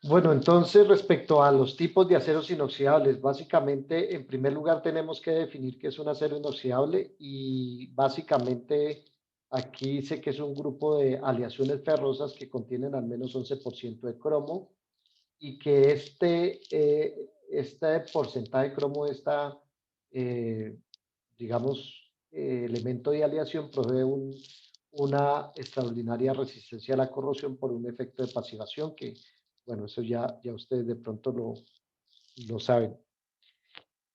Bueno, entonces respecto a los tipos de aceros inoxidables, básicamente en primer lugar tenemos que definir qué es un acero inoxidable y básicamente aquí dice que es un grupo de aleaciones ferrosas que contienen al menos 11% de cromo y que este porcentaje de cromo, digamos, elemento de aleación provee una extraordinaria resistencia a la corrosión por un efecto de pasivación que, bueno, eso ya ustedes de pronto lo saben.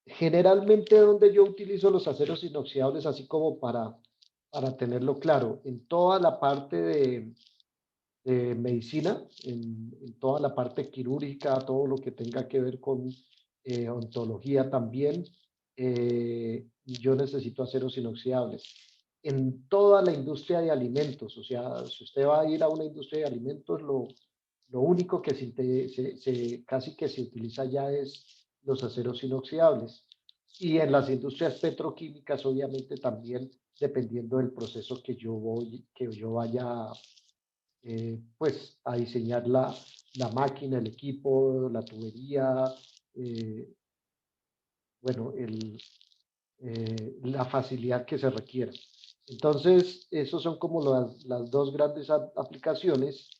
Generalmente donde yo utilizo los aceros inoxidables, así como para tenerlo claro, en toda la parte de medicina, en toda la parte quirúrgica, todo lo que tenga que ver con ontología también, yo necesito aceros inoxidables. En toda la industria de alimentos, o sea, si usted va a ir a una industria de alimentos, lo único que casi que se utiliza ya es los aceros inoxidables. Y en las industrias petroquímicas, obviamente también, dependiendo del proceso que yo vaya pues a diseñar la máquina, el equipo, la tubería, eh, bueno, la facilidad que se requiera. Entonces, esos son como las dos grandes aplicaciones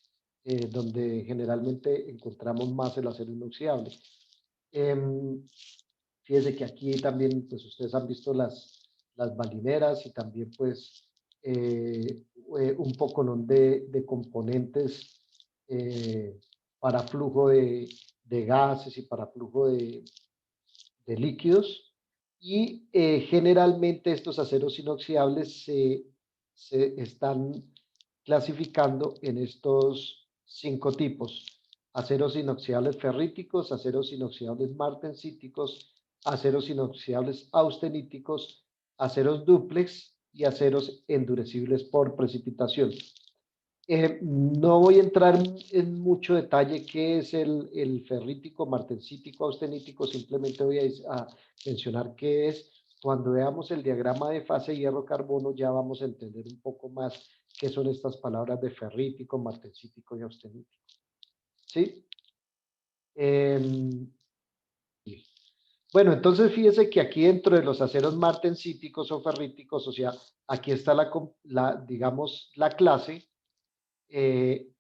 donde generalmente encontramos más el acero inoxidable. Em, Fíjense que aquí también, pues ustedes han visto las balineras y también pues un poco ¿no? de componentes para flujo de gases y para flujo de líquidos. Y generalmente estos aceros inoxidables se están clasificando en estos 5 tipos: aceros inoxidables ferríticos, aceros inoxidables martensíticos, aceros inoxidables austeníticos, aceros dúplex y aceros endurecibles por precipitación. No voy a entrar en mucho detalle qué es el ferrítico, martensítico, austenítico, simplemente voy a mencionar qué es. Cuando veamos el diagrama de fase hierro-carbono ya vamos a entender un poco más qué son estas palabras de ferrítico, martensítico y austenítico. ¿Sí? Eh, bueno, entonces fíjese que aquí dentro de los aceros martensíticos o ferríticos, o sea, aquí está digamos, la clase. eh,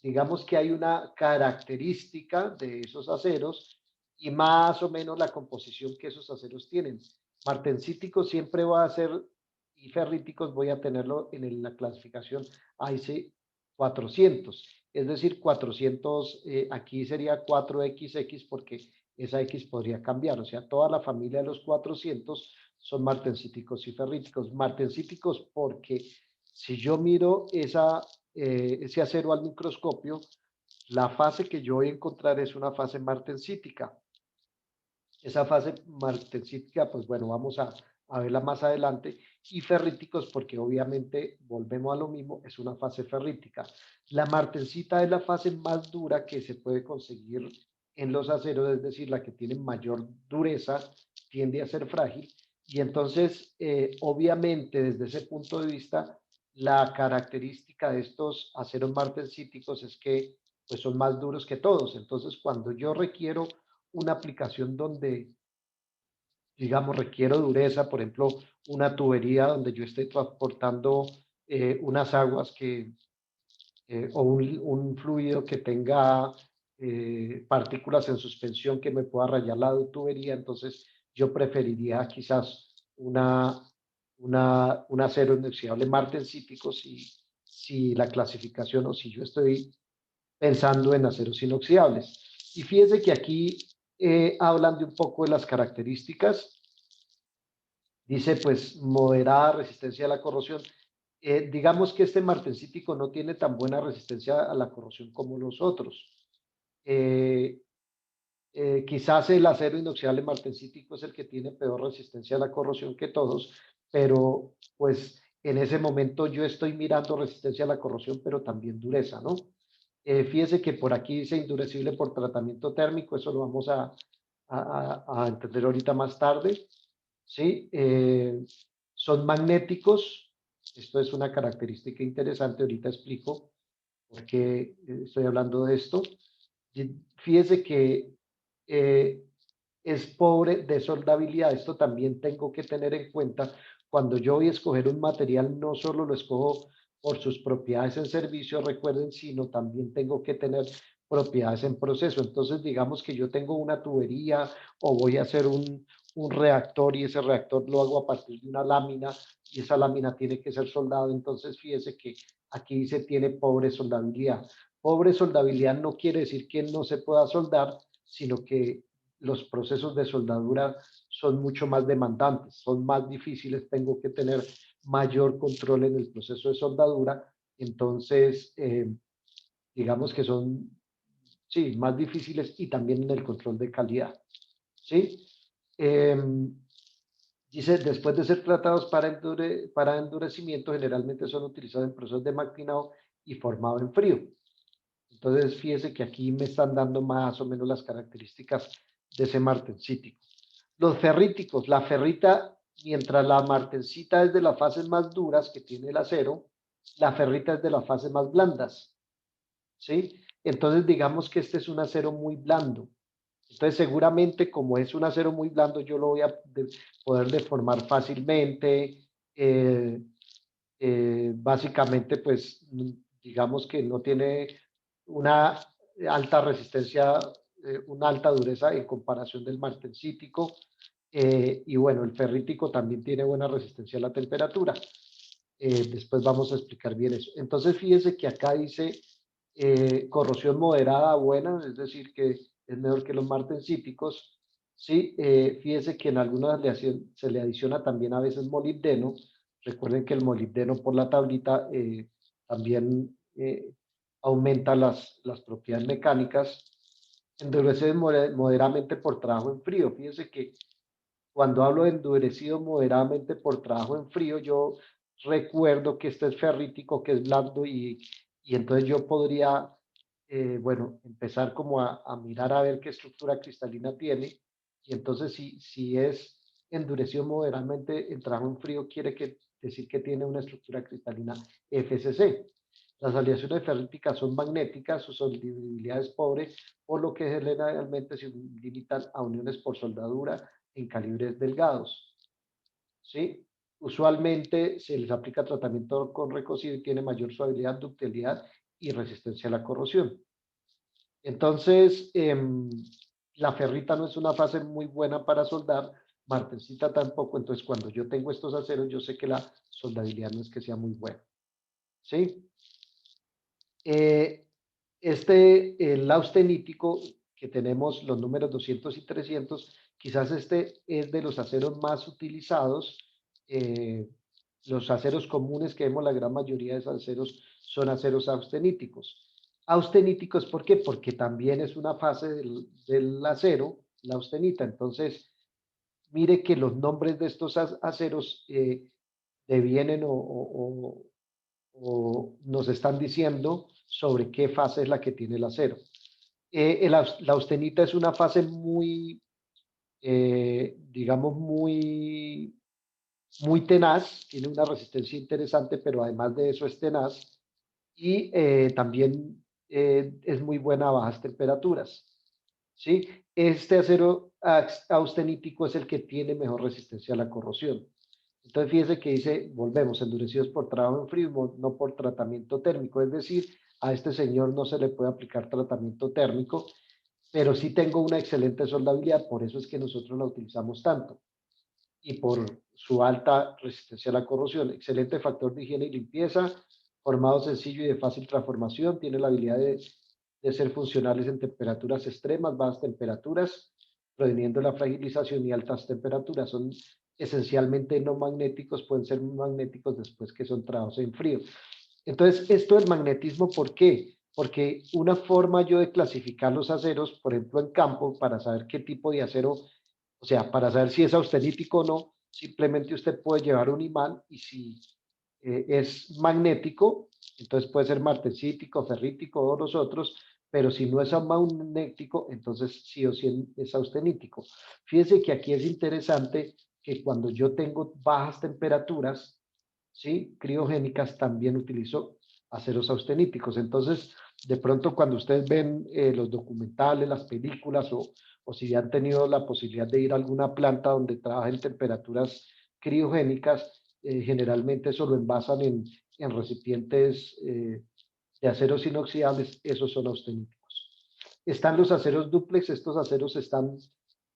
digamos que hay una característica de esos aceros y más o menos la composición que esos aceros tienen. Martensíticos siempre va a ser y ferríticos voy a tenerlo en la clasificación IC 400, es decir, 400, aquí sería 4XX porque esa X podría cambiar, o sea, toda la familia de los 400 son martensíticos y ferríticos. Martensíticos porque si yo miro ese acero al microscopio, la fase que yo voy a encontrar es una fase martensítica. Esa fase martensítica, pues bueno, vamos a verla más adelante. Y ferríticos, porque obviamente volvemos a lo mismo, es una fase ferrítica. La martensita es la fase más dura que se puede conseguir en los aceros, es decir, la que tiene mayor dureza, tiende a ser frágil. Y entonces, obviamente, desde ese punto de vista, la característica de estos aceros martensíticos es que pues, son más duros que todos. Entonces, cuando yo requiero una aplicación donde, digamos, requiero dureza, por ejemplo, una tubería donde yo esté transportando unas aguas o un fluido que tenga partículas en suspensión que me pueda rayar la tubería, entonces yo preferiría quizás un acero inoxidable martensítico si la clasificación o si yo estoy pensando en aceros inoxidables. Y fíjense que aquí hablan de un poco de las características. Dice, pues, moderada resistencia a la corrosión. Digamos que este martensítico no tiene tan buena resistencia a la corrosión como los otros. Eh, Quizás el acero inoxidable martensítico es el que tiene peor resistencia a la corrosión que todos, pero pues en ese momento yo estoy mirando resistencia a la corrosión, pero también dureza, ¿no? Fíjese que por aquí dice indurecible por tratamiento térmico, eso lo vamos a entender ahorita más tarde, ¿sí? Son magnéticos, esto es una característica interesante, ahorita explico por qué estoy hablando de esto. fíjese que eh, es pobre de soldabilidad. Esto también tengo que tener en cuenta cuando yo voy a escoger un material, no solo lo escojo por sus propiedades en servicio, recuerden, sino también tengo que tener propiedades en proceso. Entonces, digamos que yo tengo una tubería o voy a hacer un reactor y ese reactor lo hago a partir de una lámina y esa lámina tiene que ser soldada. Entonces, fíjese que aquí se tiene pobre soldabilidad. Pobre soldabilidad no quiere decir que no se pueda soldar, sino que los procesos de soldadura son mucho más demandantes, son más difíciles, tengo que tener mayor control en el proceso de soldadura, entonces digamos que son, sí, más difíciles y también en el control de calidad, ¿sí? Eh, Dice, después de ser tratados para endurecimiento, generalmente son utilizados en procesos de maquinado y formado en frío. Entonces, fíjese que aquí me están dando más o menos las características de ese martensítico. Los ferríticos, la ferrita, mientras la martensita es de las fases más duras que tiene el acero, la ferrita es de las fases más blandas, ¿sí? Entonces, digamos que este es un acero muy blando. Entonces, seguramente como es un acero muy blando, yo lo voy a poder deformar fácilmente. eh, Básicamente, pues, digamos que no tiene una alta resistencia, una alta dureza en comparación del martensítico. Y bueno, el ferrítico también tiene buena resistencia a la temperatura. Después vamos a explicar bien eso. Entonces, fíjese que acá dice corrosión moderada buena, es decir, que es mejor que los martensíticos. Sí, fíjese que en algunas se le adiciona también a veces molibdeno. Recuerden que el molibdeno por la tablita también aumenta las propiedades mecánicas. Endurece moderadamente por trabajo en frío. Fíjese que cuando hablo de endurecido moderadamente por trabajo en frío, yo recuerdo que este es ferrítico, que es blando y entonces yo podría, bueno, empezar como a mirar a ver qué estructura cristalina tiene. Y entonces si es endurecido moderadamente en trabajo en frío, decir que tiene una estructura cristalina FCC. Las aleaciones ferríticas son magnéticas, su solubilidad es pobre, por lo que generalmente se limitan a uniones por soldadura en calibres delgados, ¿sí? Usualmente se les aplica tratamiento con recocido y tiene mayor suavidad, ductilidad y resistencia a la corrosión. Entonces, la ferrita no es una fase muy buena para soldar, martensita tampoco, entonces cuando yo tengo estos aceros, yo sé que la soldabilidad no es que sea muy buena, ¿sí? Eh, el austenítico, que tenemos los números 200 y 300, quizás este es de los aceros más utilizados. eh, los aceros comunes que vemos, la gran mayoría de esos aceros son aceros austeníticos. Austeníticos, ¿por qué? Porque también es una fase del acero, la austenita. Entonces, mire que los nombres de estos aceros devienen o nos están diciendo sobre qué fase es la que tiene el acero. La austenita es una fase muy, digamos, muy tenaz, tiene una resistencia interesante, pero además de eso es tenaz y también es muy buena a bajas temperaturas. ¿Sí? Este acero austenítico es el que tiene mejor resistencia a la corrosión. Entonces, fíjese que dice, volvemos, endurecidos por trabajo en frío, no por tratamiento térmico. Es decir, a este señor no se le puede aplicar tratamiento térmico, pero sí tengo una excelente soldabilidad, por eso es que nosotros la utilizamos tanto. Y por su alta resistencia a la corrosión. Excelente factor de higiene y limpieza, formado sencillo y de fácil transformación, tiene la habilidad de ser funcionales en temperaturas extremas, bajas temperaturas, previniendo la fragilización y altas temperaturas. Son esencialmente no magnéticos, pueden ser magnéticos después que son trabajados en frío. Entonces, esto del magnetismo, ¿por qué? Porque una forma yo de clasificar los aceros, por ejemplo, en campo, para saber qué tipo de acero, o sea, para saber si es austenítico o no, simplemente usted puede llevar un imán y si es magnético, entonces puede ser martensítico, ferrítico o los otros, pero si no es magnético, entonces sí o sí es austenítico. Fíjense que aquí es interesante que cuando yo tengo bajas temperaturas, ¿sí? Criogénicas, también utilizo aceros austeníticos. Entonces, De pronto cuando ustedes ven los documentales, las películas o si han tenido la posibilidad de ir a alguna planta donde trabaja en temperaturas criogénicas, generalmente eso lo envasan en recipientes de aceros inoxidables, esos son austeníticos. Están los aceros dúplex, estos aceros están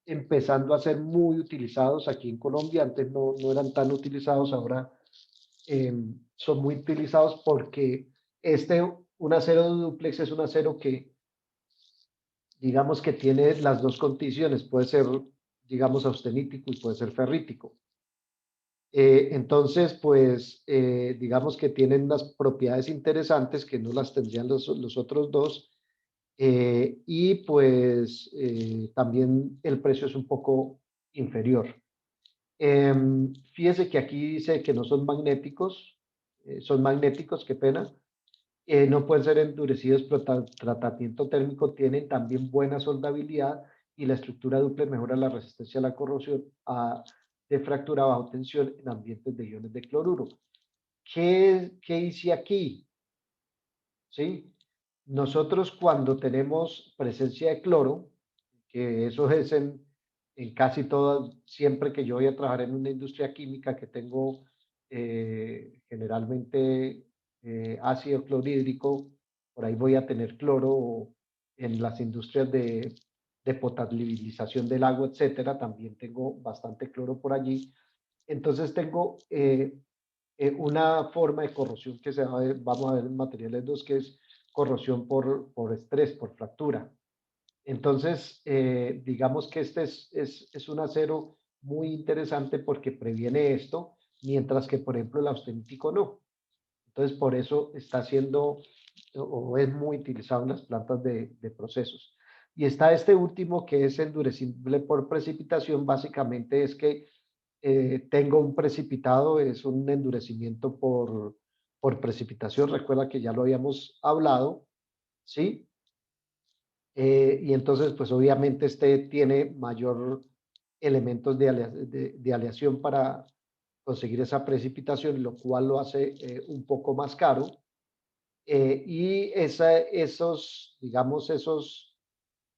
empezando a ser muy utilizados aquí en Colombia, antes no eran tan utilizados, ahora eh, son muy utilizados porque un acero dúplex es un acero que, digamos que tiene las dos condiciones, puede ser, digamos, austenítico y puede ser ferrítico. Entonces, pues, digamos que tienen unas propiedades interesantes que no las tendrían los otros dos. Y pues también el precio es un poco inferior. Fíjese que aquí dice que no son magnéticos, qué pena. No pueden ser endurecidos, pero tratamiento térmico tienen también buena soldabilidad y la estructura duple mejora la resistencia a la corrosión de fractura bajo tensión en ambientes de iones de cloruro. ¿Qué hice aquí? ¿Sí? Nosotros cuando tenemos presencia de cloro, que eso es en casi todo, siempre que yo voy a trabajar en una industria química que tengo generalmente ácido clorhídrico, por ahí voy a tener cloro, o en las industrias de potabilización del agua, etcétera, también tengo bastante cloro por allí. Entonces tengo una forma de corrosión que vamos a ver en materiales 2, que es corrosión por estrés, por fractura. Entonces, digamos que este es un acero muy interesante porque previene esto, mientras que, por ejemplo, el austenítico no. Entonces, por eso está siendo o es muy utilizado en las plantas de procesos. Y está este último que es endurecible por precipitación, básicamente es que tengo un precipitado, es un endurecimiento por precipitación, recuerda que ya lo habíamos hablado, ¿sí? Y entonces, pues obviamente este tiene mayor elementos de aleación para conseguir esa precipitación, lo cual lo hace un poco más caro. Y digamos, esos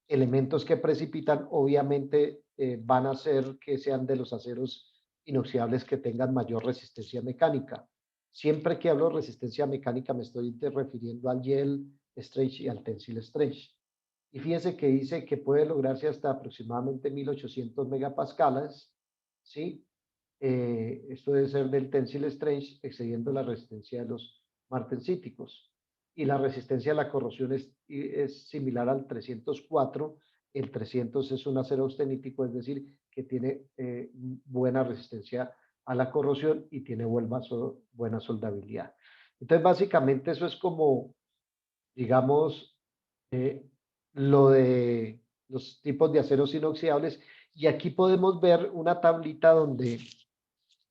elementos que precipitan, obviamente van a hacer que sean de los aceros inoxidables que tengan mayor resistencia mecánica. Siempre que hablo de resistencia mecánica me estoy refiriendo al gel stretch y al tensile stretch. Y fíjense que dice que puede lograrse hasta aproximadamente 1800 megapascales, ¿sí? Esto debe ser del tensile stretch, excediendo la resistencia de los martensíticos. Y la resistencia a la corrosión es similar al 304. El 300 es un acero austenítico, es decir, que tiene buena resistencia a la corrosión y tiene buena soldabilidad. Entonces, básicamente eso es como, digamos, eh, lo de los tipos de aceros inoxidables. Y aquí podemos ver una tablita donde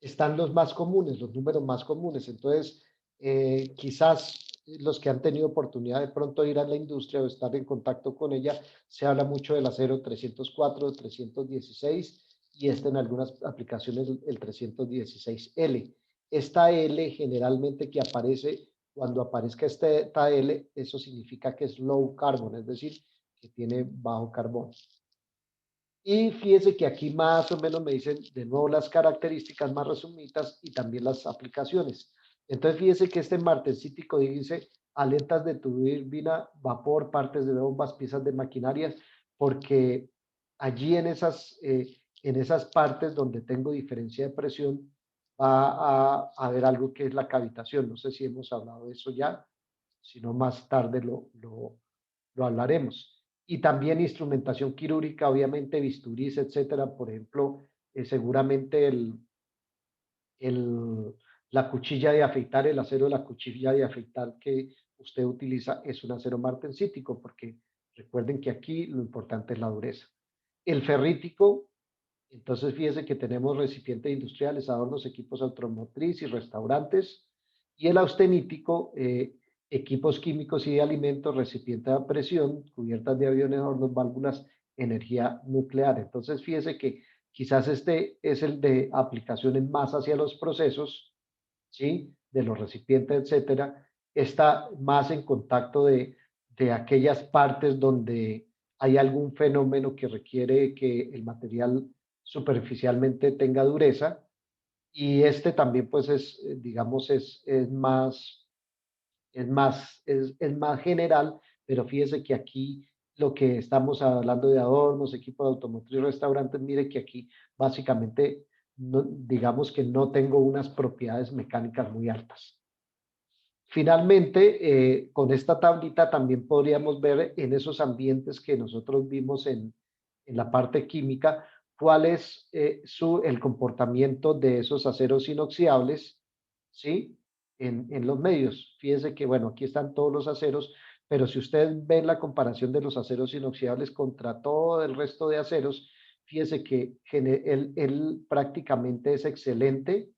están los más comunes, los números más comunes. Entonces, quizás los que han tenido oportunidad de pronto ir a la industria o estar en contacto con ella, se habla mucho del acero 304, 316 y en algunas aplicaciones el 316L. Esta L generalmente que aparece, cuando aparezca esta L, eso significa que es low carbon, es decir, que tiene bajo carbono. Y fíjese que aquí más o menos me dicen de nuevo las características más resumidas y también las aplicaciones. Entonces fíjese que este martensítico dice aletas de turbina, vapor, partes de bombas, piezas de maquinarias, porque allí en esas partes donde tengo diferencia de presión va a haber algo que es la cavitación. No sé si hemos hablado de eso ya, si no más tarde lo hablaremos. Y también instrumentación quirúrgica, obviamente bisturís, etcétera. Por ejemplo, seguramente el, la cuchilla de afeitar, el acero de la cuchilla de afeitar que usted utiliza es un acero martensítico, porque recuerden que aquí lo importante es la dureza. El ferrítico, entonces fíjese que tenemos recipientes industriales, adornos, equipos automotriz y restaurantes. Y el austenítico, equipos químicos y de alimentos, recipientes a presión, cubiertas de aviones, hornos, válvulas, energía nuclear. Entonces fíjese que quizás este es el de aplicaciones más hacia los procesos, ¿sí? De los recipientes, etcétera. Está más en contacto de aquellas partes donde hay algún fenómeno que requiere que el material superficialmente tenga dureza, y este también pues es, digamos, es más general, pero fíjese que aquí lo que estamos hablando de adornos, equipo de automotriz, restaurantes, mire que aquí básicamente digamos que no tengo unas propiedades mecánicas muy altas. Finalmente, con esta tablita también podríamos ver en esos ambientes que nosotros vimos en la parte química, cuál es el comportamiento de esos aceros inoxidables, ¿sí? En los medios. Fíjense que, bueno, aquí están todos los aceros, pero si ustedes ven la comparación de los aceros inoxidables contra todo el resto de aceros, fíjense que él prácticamente es excelente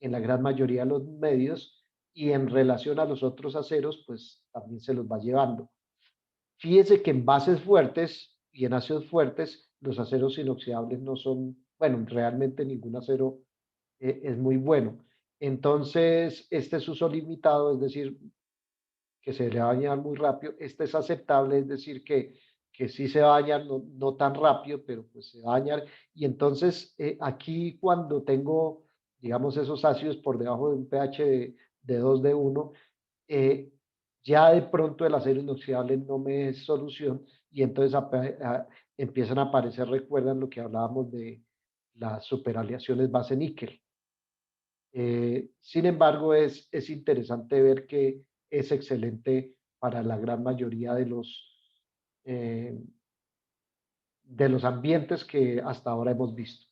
en la gran mayoría de los medios, y en relación a los otros aceros, pues también se los va llevando. Fíjese que en bases fuertes y en ácidos fuertes, los aceros inoxidables no son, bueno, realmente ningún acero es muy bueno. Entonces, este es uso limitado, es decir, que se le va a dañar muy rápido. Este es aceptable, es decir, que sí se va a dañar, no, no tan rápido, pero pues se va a dañar. Y entonces, aquí cuando tengo, digamos, esos ácidos por debajo de un pH de 2 de 1, eh, ya de pronto el acero inoxidable no me es solución, y entonces empiezan a aparecer, recuerdan lo que hablábamos de las superaleaciones base níquel. Sin embargo, es interesante ver que es excelente para la gran mayoría eh, de los ambientes que hasta ahora hemos visto.